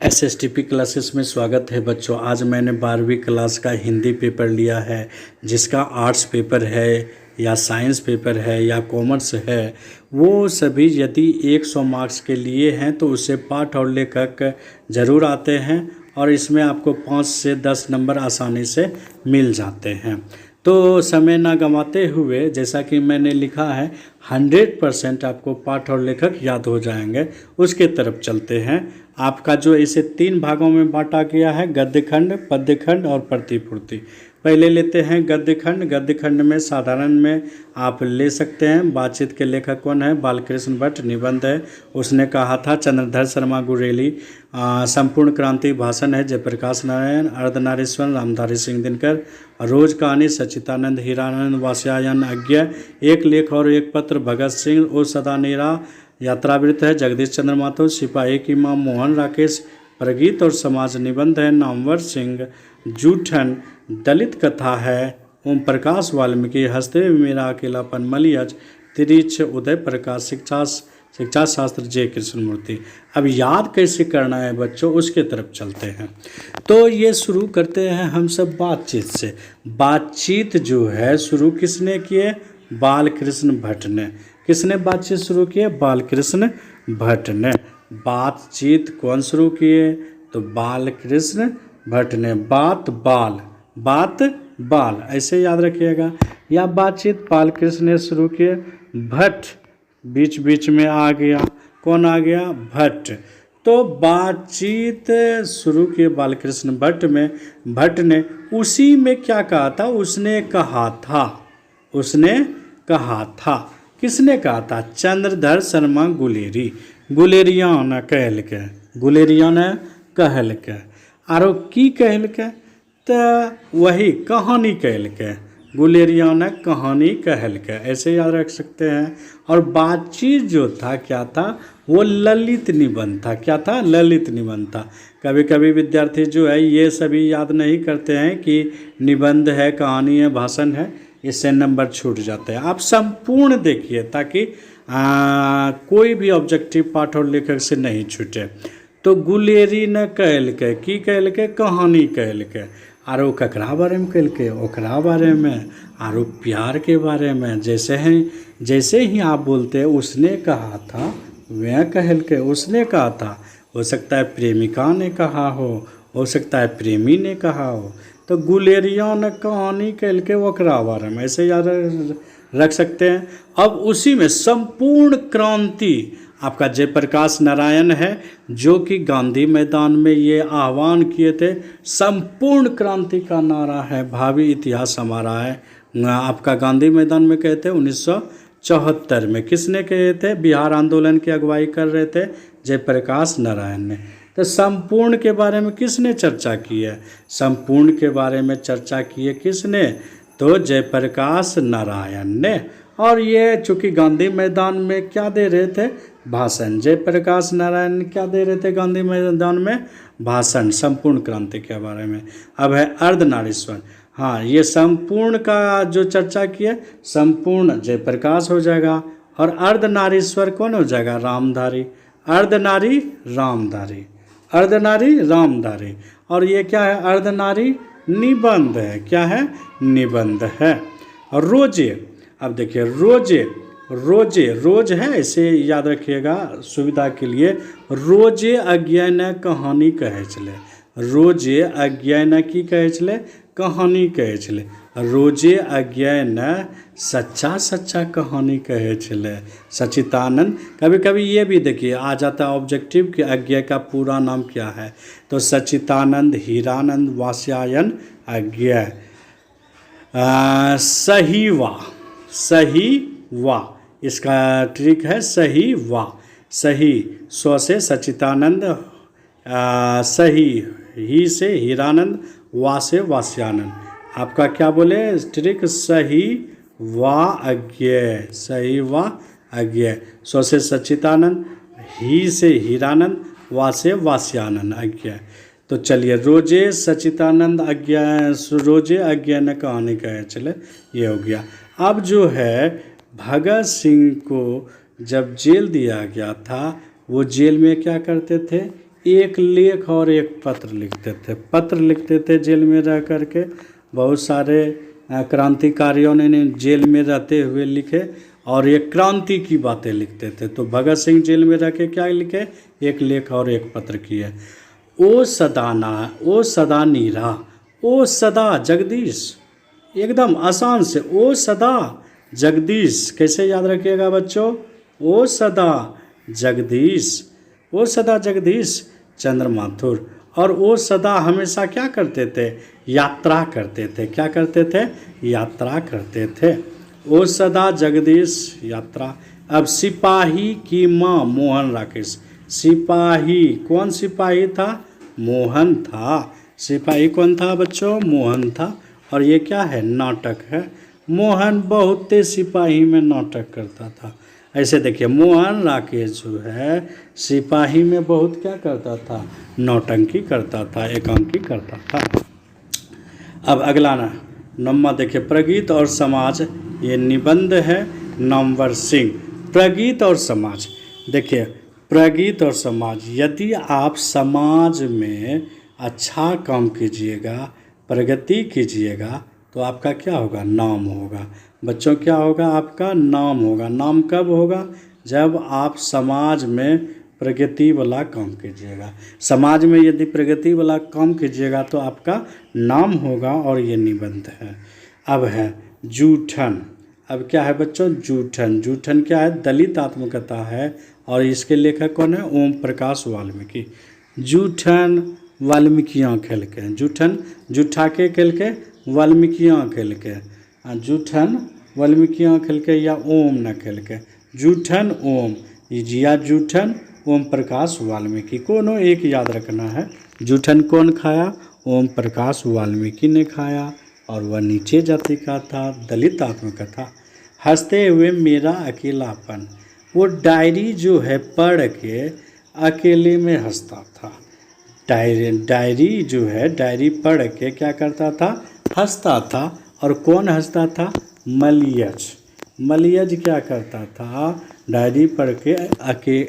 एसएसटीपी classes में स्वागत है बच्चों। आज मैंने 12वीं क्लास का हिंदी पेपर लिया है, जिसका आर्ट्स पेपर है या साइंस पेपर है या कॉमर्स है, वो सभी यदि 100 मार्क्स के लिए हैं तो उससे पाठ और लेखक ज़रूर आते हैं और इसमें आपको 5 से 10 नंबर आसानी से मिल जाते हैं। तो समय ना गंवाते हुए, जैसा कि मैंने लिखा है 100% आपको पाठ और लेखक याद हो जाएंगे, उसके तरफ चलते हैं। आपका जो इसे 3 भागों में बांटा गया है, गद्यखंड, पद्यखंड और प्रतिपूर्ति। पहले लेते हैं गद्यखंड। गद्यखंड में साधारण में आप ले सकते हैं। बातचीत के लेखक कौन है? बालकृष्ण भट्ट। निबंध है, उसने कहा था, चंद्रधर शर्मा गुरेली। संपूर्ण क्रांति भाषण है, जयप्रकाश नारायण। अर्धनारीश्वर, रामधारी सिंह दिनकर। रोज कहानी, सच्चिदानंद हीरानंद वात्स्यायन अज्ञ। एक लेख और एक पत्र, भगत सिंह। ओ सदा नीरा, यात्रावृत्त है, जगदीश चंद्र माथुर। सिपाही की मां, मोहन राकेश। प्रगीत और समाज निबंध है, नामवर सिंह। जूठन दलित कथा है, ओम प्रकाश वाल्मीकि। हंसते हुए मेरा अकेलापन, मलियज। तिरिच उदय प्रकाश। शिक्षा शास्त्र, जय कृष्णमूर्ति। अब याद कैसे करना है बच्चों, उसके तरफ चलते हैं। तो ये शुरू करते हैं हम सब बातचीत से। बातचीत जो है शुरू किसने किए? बालकृष्ण भट्ट ने। किसने बातचीत शुरू की? बालकृष्ण भट्ट ने। बातचीत कौन शुरू किए? तो बालकृष्ण भट्ट ने। बात बाल ऐसे याद रखिएगा। या बातचीत बालकृष्ण ने शुरू किए, भट्ट बीच बीच में आ गया। कौन आ गया? भट्ट। तो बातचीत शुरू किए बालकृष्ण भट्ट में। भट्ट ने उसी में क्या कहा था? उसने कहा था। किसने कहा था? चंद्रधर शर्मा गुलेरी। गुलेरियान कहल के आरो की कहल के? तो वही कहानी कहल के। गुलेरियान कहानी कहल के, ऐसे याद रख सकते हैं। और बातचीत जो था क्या था? वो ललित निबंध था। क्या था? ललित निबंध था। कभी कभी विद्यार्थी जो है ये सभी याद नहीं करते हैं कि निबंध है, कहानी है, भाषण है, इससे नंबर छूट जाते हैं। आप संपूर्ण देखिए ताकि कोई भी ऑब्जेक्टिव पाठ और लेखक से नहीं छूटे। तो गुलेरी न कहल के, की कहल के? कहानी कहल के। आरो ककरा बारे में कहल के? ओकरा बारे में। आरो प्यार के बारे में। जैसे ही आप बोलते हैं उसने कहा था, वह कहल के, उसने कहा था। हो सकता है प्रेमिका ने कहा हो सकता है प्रेमी ने कहा हो। तो गुलेरिया ने कहानी कहल के ओकरा बारे में, ऐसे याद रख सकते हैं। अब उसी में संपूर्ण क्रांति आपका जयप्रकाश नारायण है, जो कि गांधी मैदान में ये आह्वान किए थे। संपूर्ण क्रांति का नारा है, भावी इतिहास हमारा है। आपका गांधी मैदान में कहे थे 1974 में। किसने कहे थे? बिहार आंदोलन की अगुवाई कर रहे थे जयप्रकाश नारायण ने। तो संपूर्ण के बारे में किसने चर्चा की है? संपूर्ण के बारे में चर्चा की है किसने? तो जयप्रकाश नारायण ने। और ये चूँकि गांधी मैदान में क्या दे रहे थे? भाषण। जयप्रकाश नारायण क्या दे रहे थे गांधी मैदान में? भाषण, संपूर्ण क्रांति के बारे में। अब है अर्धनारीश्वर। हाँ, ये संपूर्ण का जो चर्चा की है, संपूर्ण जयप्रकाश हो जाएगा और अर्धनारीश्वर कौन हो जाएगा? रामधारी। अर्धनारी रामधारी। और ये क्या है? अर्धनारी निबंध है। क्या है? निबंध है। और रोजे, अब देखिए रोज है, इसे याद रखिएगा सुविधा के लिए। रोजे अज्ञा न कहानी कहे चले। रोजे अज्ञा न की कहे चले? कहानी कहे चले। रोजे अज्ञा न सच्चा कहानी कहे चले। सच्चिदानंद। कभी कभी ये भी देखिए आ जाता है ऑब्जेक्टिव कि अज्ञा का पूरा नाम क्या है? तो सच्चिदानंद हीरानंद वात्स्यायन अज्ञा। सही वाह, इसका ट्रिक है सही वाह। सही स्व से सच्चिदानंद, सही ही से हीरानंद, वा से वात्स्यानंद। आपका क्या बोले ट्रिक? सही वाह अज्ञ। स्व से सच्चिदानंद, ही से हीरानंद, वा से वात्स्यानंद अज्ञ। तो चलिए, रोजे सच्चिदानंद रोजे अज्ञा न कहानी कहे चले, ये हो गया। अब जो है भगत सिंह को जब जेल दिया गया था, वो जेल में क्या करते थे? एक लेख और एक पत्र लिखते थे। पत्र लिखते थे जेल में रह करके, बहुत सारे क्रांतिकारियों ने जेल में रहते हुए लिखे और एक क्रांति की बातें लिखते थे। तो भगत सिंह जेल में रह के क्या लिखे, एक लेख और एक पत्र किए। ओ सदा नीरा, ओ सदा जगदीश, एकदम आसान से, ओ सदा जगदीश। कैसे याद रखिएगा बच्चों, ओ सदा जगदीश, ओ सदा जगदीश चंद्र माथुर। और वो सदा हमेशा क्या करते थे, यात्रा करते थे। क्या करते थे, यात्रा करते थे। ओ सदा जगदीश यात्रा। अब सिपाही की माँ मोहन राकेश। सिपाही, कौन सिपाही था, मोहन था। सिपाही कौन था बच्चों, मोहन था। और ये क्या है, नाटक है। मोहन बहुत तेज सिपाही में नाटक करता था। ऐसे देखिए, मोहन राकेश जो है सिपाही में बहुत क्या करता था, नौटंकी करता था, एकांकी करता था। अब अगला नंबर देखिए, प्रगीत और समाज, ये निबंध है नंबर सिंह। प्रगीत और समाज, देखिए प्रगीत और समाज, यदि आप समाज में अच्छा काम कीजिएगा, प्रगति कीजिएगा, तो आपका क्या होगा, नाम होगा। बच्चों क्या होगा, आपका नाम होगा। नाम कब होगा, जब आप समाज में प्रगति वाला काम कीजिएगा। समाज में यदि प्रगति वाला काम कीजिएगा तो आपका नाम होगा। और ये निबंध है। अब है जूठन। अब क्या है बच्चों, जूठन। जूठन क्या है, दलित आत्मकथा है और इसके लेखक कौन है, ओम प्रकाश वाल्मीकि। जूठन वाल्मीकियाँ खेल के, जूठन जूठा के खेल के, वाल्मीकियाँ खेल के, जूठन वाल्मीकियाँ खेल के या ओम न खेल के, जूठन ओम, या जूठन ओम प्रकाश वाल्मीकि, कोनो एक याद रखना है। जूठन कौन खाया, ओम प्रकाश वाल्मीकि ने खाया और वह नीचे जाति का था, दलित आत्मकथा। हंसते हुए मेरा अकेलापन, वो डायरी जो है पढ़ के अकेले में हंसता था। डायरी जो है, डायरी पढ़ के क्या करता था, हंसता था। और कौन हंसता था, मलियज। मलियज क्या करता था, डायरी पढ़ के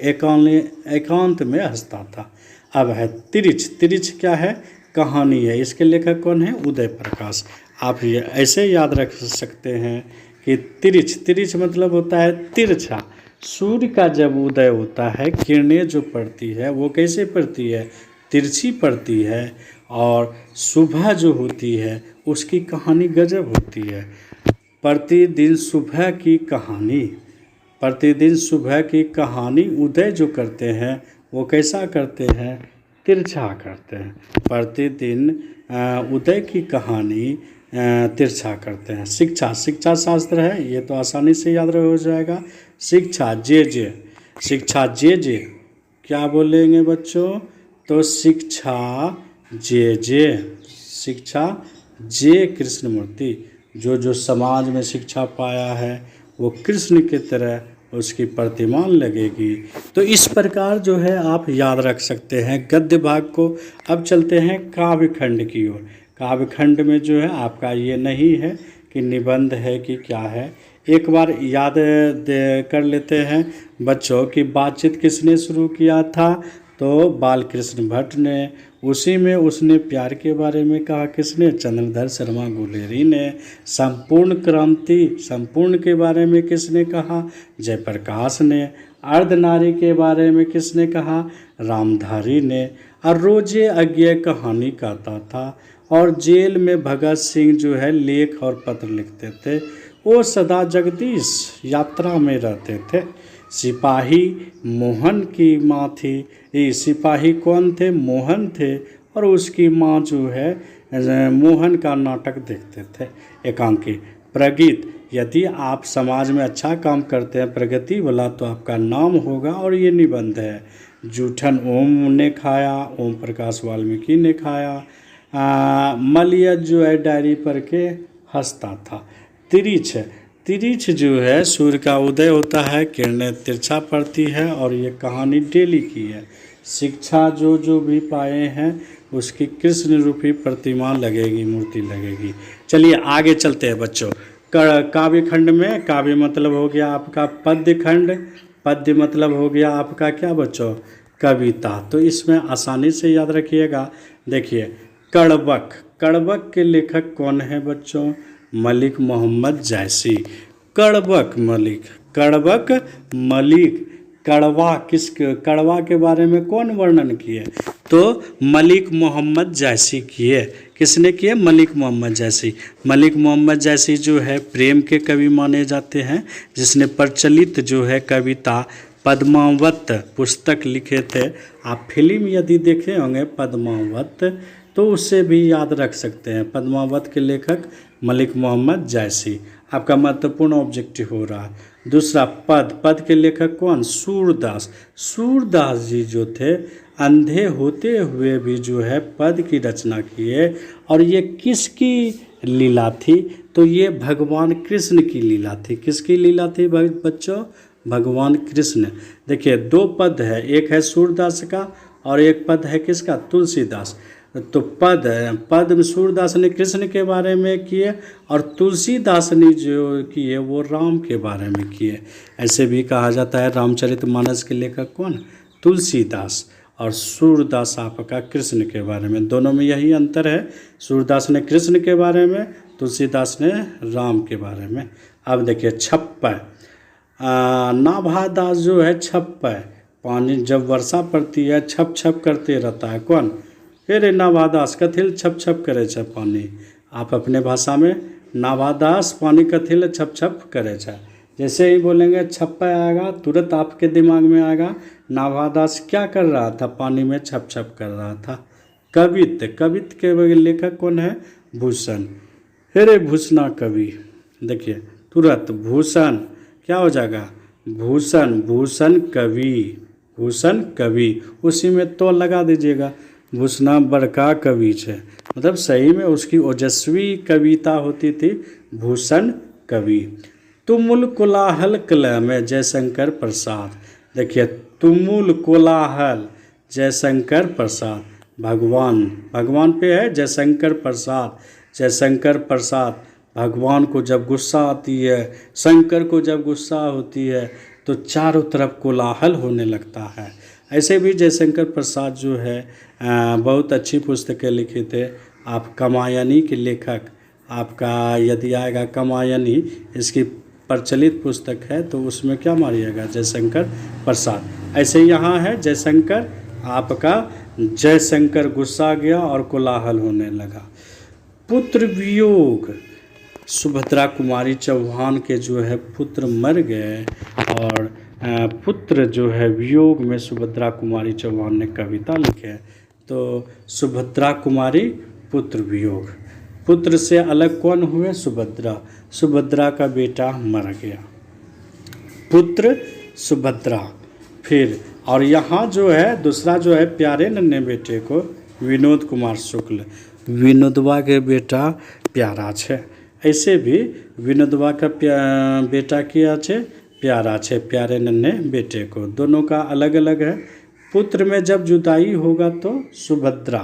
एकांत में हंसता था। अब है तिरिछ। तिरिछ क्या है, कहानी है। इसके लेखक कौन है, उदय प्रकाश। आप ये ऐसे याद रख सकते हैं कि तिरिछ, तिरिछ मतलब होता है तिरछा। सूर्य का जब उदय होता है, किरणें जो पड़ती है वो कैसे पड़ती है, तिरछी पड़ती है। और सुबह जो होती है उसकी कहानी गजब होती है। प्रतिदिन सुबह की कहानी, प्रतिदिन सुबह की कहानी उदय जो करते हैं वो कैसा करते हैं, तिरछा करते हैं। प्रतिदिन उदय की कहानी तिरछा करते हैं। शिक्षा, शिक्षा शास्त्र है, ये तो आसानी से याद हो जाएगा। शिक्षा जे, शिक्षा जे क्या बोलेंगे बच्चों, तो शिक्षा जे, शिक्षा जे कृष्णमूर्ति। जो समाज में शिक्षा पाया है वो कृष्ण की तरह उसकी प्रतिमा लगेगी। तो इस प्रकार जो है आप याद रख सकते हैं गद्य भाग को। अब चलते हैं काव्य खंड की ओर। काव्य खंड में जो है आपका ये नहीं है कि निबंध है कि क्या है। एक बार याद कर लेते हैं बच्चों कि बातचीत किसने शुरू किया था, तो बाल कृष्ण भट्ट ने। उसी में उसने प्यार के बारे में कहा किसने, चंद्रधर शर्मा गुलेरी ने। संपूर्ण क्रांति, संपूर्ण के बारे में किसने कहा, जयप्रकाश ने। अर्धनारी के बारे में किसने कहा, रामधारी ने। और रोजे अज्ञे कहानी कहता था। और जेल में भगत सिंह जो है लेख और पत्र लिखते थे। वो सदा जगदीश यात्रा में रहते थे। सिपाही मोहन की माँ थी। ये सिपाही कौन थे, मोहन थे। और उसकी माँ जो है मोहन का नाटक देखते थे, एकांकी। प्रगीत, यदि आप समाज में अच्छा काम करते हैं प्रगति वाला, तो आपका नाम होगा। और ये निबंध है। जूठन ओम ने खाया, ओम प्रकाश वाल्मीकि ने खाया। मलियज जो है डायरी पढ़ के हंसता था। तिरिछ, तिरिछ जो है सूर्य का उदय होता है, किरणें तिरछा पड़ती है। और ये कहानी डेली की है। शिक्षा जो भी पाए हैं उसकी कृष्ण रूपी प्रतिमा लगेगी, मूर्ति लगेगी। चलिए आगे चलते हैं बच्चों। काव्य खंड में, काव्य मतलब हो गया आपका पद्य खंड। पद्य मतलब हो गया आपका क्या बच्चों, कविता। तो इसमें आसानी से याद रखिएगा। देखिए कड़बक, कड़बक के लेखक कौन है बच्चों? मलिक मोहम्मद जैसी। कड़बक मलिक, कड़बक मलिक। कड़वा कड़वा के बारे में कौन वर्णन किए? तो मलिक मोहम्मद जैसी किए। किसने किए? मलिक मोहम्मद जैसी। मलिक मोहम्मद जैसी जो है प्रेम के कवि माने जाते हैं, जिसने प्रचलित जो है कविता पद्मावत पुस्तक लिखे थे। आप फिल्म यदि देखे होंगे पद्मावत तो उससे भी याद रख सकते हैं। पद्मावत के लेखक मलिक मोहम्मद जैसी। आपका महत्वपूर्ण ऑब्जेक्टिव हो रहा है। दूसरा पद, पद के लेखक कौन? सूरदास। सूरदास जी जो थे अंधे होते हुए भी जो है पद की रचना किए। और ये किसकी लीला थी? तो ये भगवान कृष्ण की लीला थी। किसकी लीला थी बच्चों? भगवान कृष्ण। देखिए दो पद है, एक है सूरदास का और एक पद है किसका? तुलसीदास। तो पद में सूरदास ने कृष्ण के बारे में किए और तुलसीदास ने जो किए वो राम के बारे में किए। ऐसे भी कहा जाता है रामचरितमानस के लेखक कौन? तुलसीदास। और सूरदास आपका कृष्ण के बारे में। दोनों में यही अंतर है, सूरदास ने कृष्ण के बारे में, तुलसीदास ने राम के बारे में। अब देखिए छप्पय, नाभादास जो है छप्पय, पानी जब वर्षा पड़ती है छप छप करते रहता है। कौन? रे नाभादास कथिल छप छप करे छे पानी। आप अपने भाषा में नाभादास पानी कथिल छप छप करे छे। जैसे ही बोलेंगे छप्पय आएगा तुरंत आपके दिमाग में आएगा नाभादास क्या कर रहा था? पानी में छप छप कर रहा था। कवित्त, कवित्त के लेखक कौन है? भूषण। रे भूषणा कवि। देखिए तुरंत भूषण क्या हो जाएगा? भूषण, भूषण कवि, भूषण कवि। उसी में तो लगा दीजिएगा, भूषणा बड़का कवि है, मतलब सही में उसकी ओजस्वी कविता होती थी। भूषण कवि। तुमुल कोलाहल कला में जयशंकर प्रसाद। देखिए तुमुल कोलाहल जयशंकर प्रसाद, भगवान, भगवान पे है जयशंकर प्रसाद। जयशंकर प्रसाद भगवान को जब गुस्सा आती है, शंकर को जब गुस्सा होती है तो चारों तरफ कोलाहल होने लगता है। ऐसे भी जयशंकर प्रसाद जो है बहुत अच्छी पुस्तकें लिखे थे। आप कामायनी के लेखक, आपका यदि आएगा कामायनी, इसकी प्रचलित पुस्तक है तो उसमें क्या मारिएगा? जयशंकर प्रसाद। ऐसे यहाँ है जयशंकर, आपका जयशंकर गुस्सा गया और कोलाहल होने लगा। पुत्र वियोग, सुभद्रा कुमारी चौहान के जो है पुत्र मर गए और पुत्र जो है वियोग में सुभद्रा कुमारी चौहान ने कविता लिखे। तो सुभद्रा कुमारी पुत्र वियोग। पुत्र से अलग कौन हुए? सुभद्रा। सुभद्रा का बेटा मर गया, पुत्र सुभद्रा। फिर और यहाँ जो है दूसरा जो है प्यारे नन्हे बेटे को विनोद कुमार शुक्ल, विनोदवा के बेटा प्यारा छे। ऐसे भी विनोदवा का बेटा किया छे? प्यारा छे, प्यारे नन्हे बेटे को। दोनों का अलग अलग है। पुत्र में जब जुदाई होगा तो सुभद्रा,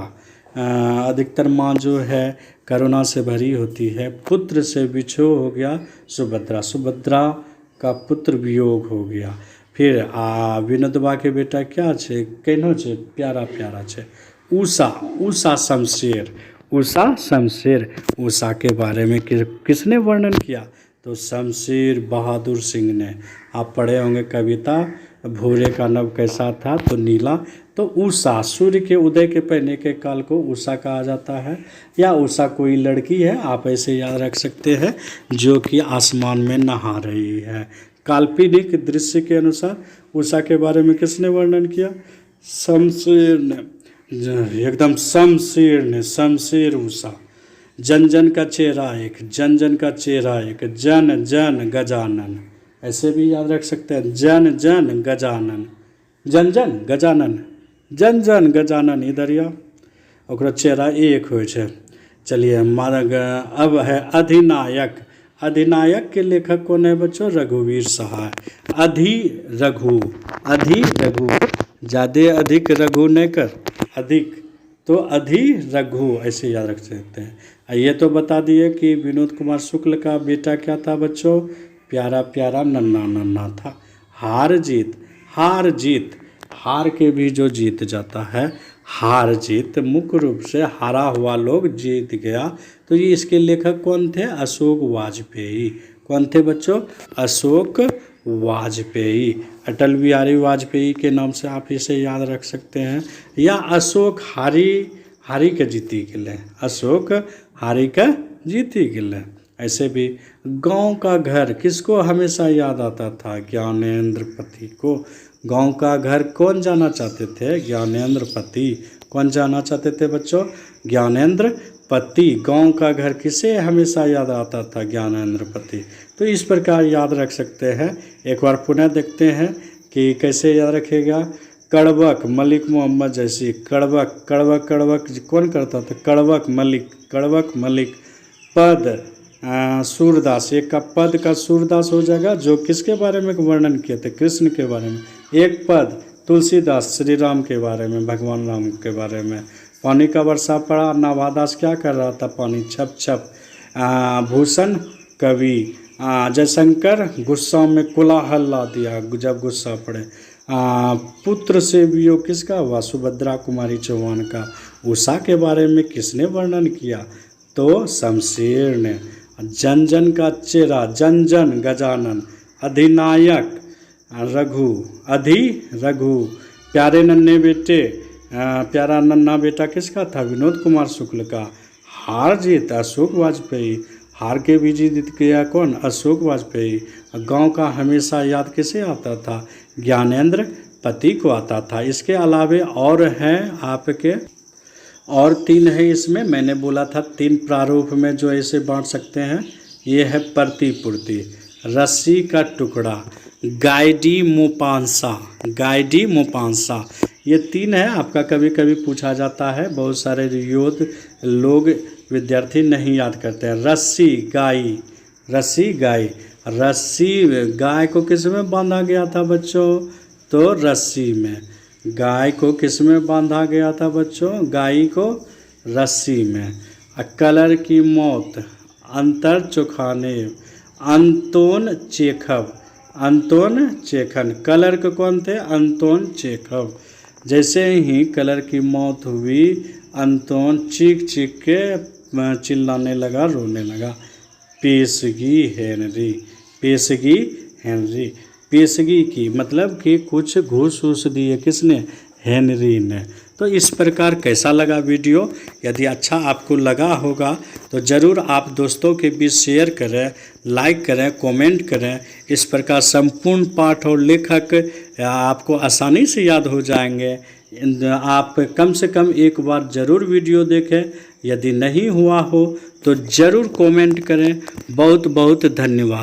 अधिकतर माँ जो है करुणा से भरी होती है। पुत्र से बिछो हो गया सुभद्रा, सुभद्रा का पुत्र वियोग हो गया। फिर विनोदवा के बेटा क्या छे? केनो छे? प्यारा प्यारा छे। उषा, उषा शमशेर, उषा शमशेर। उषा के बारे में किसने वर्णन किया? तो शमशेर बहादुर सिंह ने। आप पढ़े होंगे कविता, भोरे का नभ कैसा था? तो नीला। तो उषा, सूर्य के उदय के पहले के काल को उषा कहा जाता है, या उषा कोई लड़की है, आप ऐसे याद रख सकते हैं, जो कि आसमान में नहा रही है। काल्पनिक दृश्य के अनुसार उषा के बारे में किसने वर्णन किया? शमशेर ने, एकदम शमशेर ने। शमशेर उषा। जन जन का चेहरा एक, जन जन का चेहरा एक, जन जन गजानन। ऐसे भी याद रख सकते हैं, जन जन गजानन, जन जन गजानन, जन जन गजानन। इधर या ओकरा चेहरा एक हो छे। चलिए अब है अधिनायक। अधिनायक के लेखक कौन है बच्चों? रघुवीर सहाय। अधि रघु, अधि रघु, ज़्यादा अधिक रघु नहीं कर, अधिक तो अधि रघु, ऐसे याद रख सकते हैं। ये तो बता दिए कि विनोद कुमार शुक्ल का बेटा क्या था बच्चों? प्यारा प्यारा नन्हा नन्हा था। हार जीत, हार जीत, हार के भी जो जीत जाता है, हार जीत, मुख्य रूप से हारा हुआ लोग जीत गया। तो ये इसके लेखक कौन थे? अशोक वाजपेयी। कौन थे बच्चों? अशोक वाजपेयी। अटल बिहारी वाजपेयी के नाम से आप इसे याद रख सकते हैं, या अशोक हारी के जीती गेले, अशोक हारी का जीती गेले। ऐसे भी गांव का घर किसको हमेशा याद आता था? ज्ञानेंद्र पति को। गांव का घर कौन जाना चाहते थे? ज्ञानेंद्र पति। कौन जाना चाहते थे बच्चों? ज्ञानेंद्र पति। गांव का घर किसे हमेशा याद आता था? ज्ञानेंद्र पति। तो इस प्रकार याद रख सकते हैं। एक बार पुनः देखते हैं कि कैसे याद रखेगा। कड़बक मलिक मोहम्मद जैसी। कड़बक कड़बक कड़बक कौन करता था? कड़बक मलिक। पद सूरदास। एक का पद का सूरदास हो जाएगा, जो किसके बारे में वर्णन किए थे? कृष्ण के बारे में। एक पद तुलसीदास, श्री राम के बारे में, भगवान राम के बारे में। पानी का वर्षा पड़ा, नाभादास क्या कर रहा था? पानी छप छप। भूषण कवि। जयशंकर गुस्सा में कोलाहल ला दिया जब गुस्सा पड़े। पुत्र से वियोग किसका हुआ? सुभद्रा कुमारी चौहान का। उषा के बारे में किसने वर्णन किया? तो शमशेर ने। जन जन का चेहरा, जन जन गजानन। अधिनायक रघु। प्यारे नन्हे बेटे, प्यारा नन्हा बेटा किसका था? विनोद कुमार शुक्ल का। हार जीत अशोक वाजपेयी। हार के भी जीत गया कौन? अशोक वाजपेयी। गांव का हमेशा याद किसे आता था? ज्ञानेंद्र पति को आता था। इसके अलावे और हैं आपके, और 3 है इसमें। मैंने बोला था 3 प्रारूप में जो ऐसे बांट सकते हैं। ये है प्रतिपूर्ति, रस्सी का टुकड़ा, गाइडी मोपांसा। ये 3 है। आपका कभी कभी पूछा जाता है, बहुत सारे लोग विद्यार्थी नहीं याद करते हैं। रस्सी गाय को किस में बांधा गया था बच्चों? तो रस्सी में। गाय को किस में बांधा गया था बच्चों? गाय को रस्सी में। कलर की मौत, अंतर चुखाने, अंतोन चेखन। कलर के कौन थे? Anton Chekhov. जैसे ही कलर की मौत हुई, अंतोन चीख के चिल्लाने लगा, रोने लगा। पेशगी हेनरी। पेशगी की मतलब कि कुछ घूस दिए किसने? हेनरी ने। तो इस प्रकार कैसा लगा वीडियो? यदि अच्छा आपको लगा होगा तो ज़रूर आप दोस्तों के बीच शेयर करें, लाइक करें, कमेंट करें। इस प्रकार संपूर्ण पाठ और लेखक आपको आसानी से याद हो जाएंगे। आप कम से कम एक बार ज़रूर वीडियो देखें। यदि नहीं हुआ हो तो ज़रूर कमेंट करें। बहुत बहुत धन्यवाद।